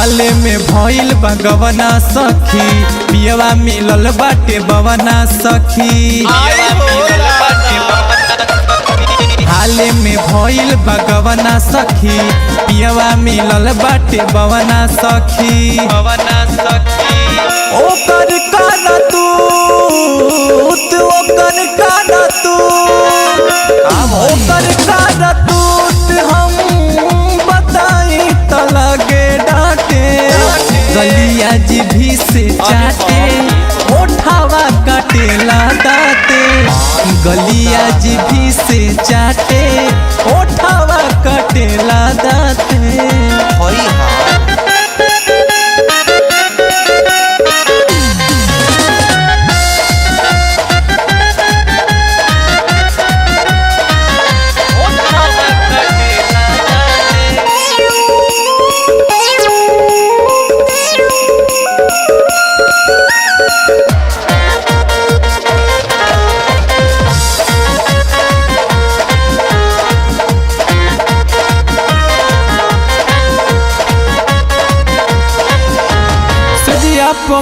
हाले में भइल बा गवना सखी, पियवा मिलल बाटे बवना सखी। हाले में भइल बा गवना सखी, पियवा मिलल बाटे बवना सखी। ओकर काना तू ओकर काना तू ओकर काना तू हम बताई त लगे डांटे। गलिया जीभी से चाटे, ओठावा काटेला दाते। गलिया जीभी से चाटे, ओठावा काटेला दाते।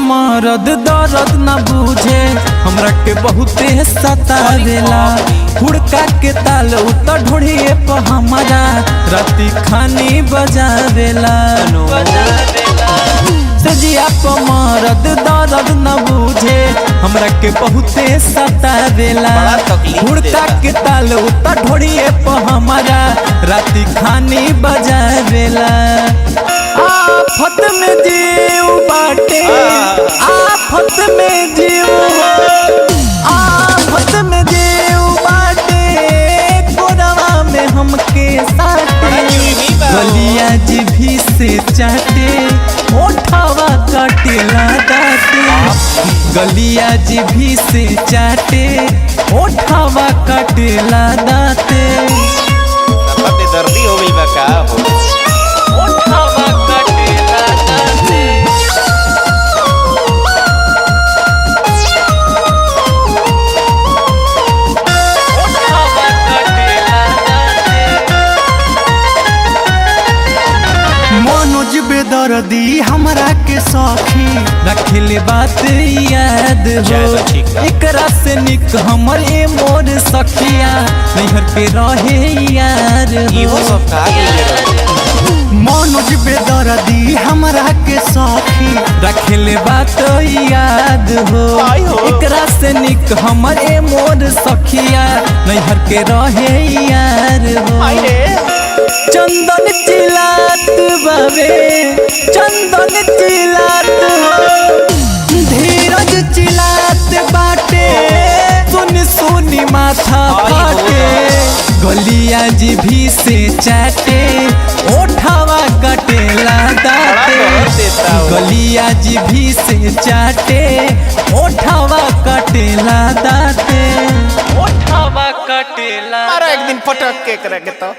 मरद दर्द न बूझे, हमरा के बहुते सतावेला। हुड़का के ताल उत ढोड़िए पर हमारा राती खानी बजावेला। सजिया पर मरद दर्द न बूझे, हमरा के बहुते सतावेला। हुड़का के ताल उत ढोड़िए पर हमारा राती खानी बजावेला। आफत में जीव बाटे, आफत में जीव, आफत में जीव बाटे। कोरवा में हमके साटे, गलिया जीभी से चाटे, ओठावा काटेला दाते। गलिया जीभी से चाटे, ओठावा काटेला दाते। दर्दी हो गई बा का हो। बेदर्दी हमरा के सखी, रखले बात याद हो। एकरा से निक हमर ए मोर सखिया, नैहर के रहे यार हो। मनोज बेदर्दी हमरा के सखी, रखले बात याद हो। एकरा से निक हमर ए मोर सखिया, नैहर के रहे यार हो। चंदन चिलात बाबे, चंदन चिलात हो। धीरज चिलात बाटे, सुन सुनी माथा फाटे। गलिया जीभी से चाटे, ओठावा कटेला दाते। गलिया जीभी से चाटे, ओठावा कटेला दाते। ओठावा कटेला एक दिन पटक के करेंगे तो।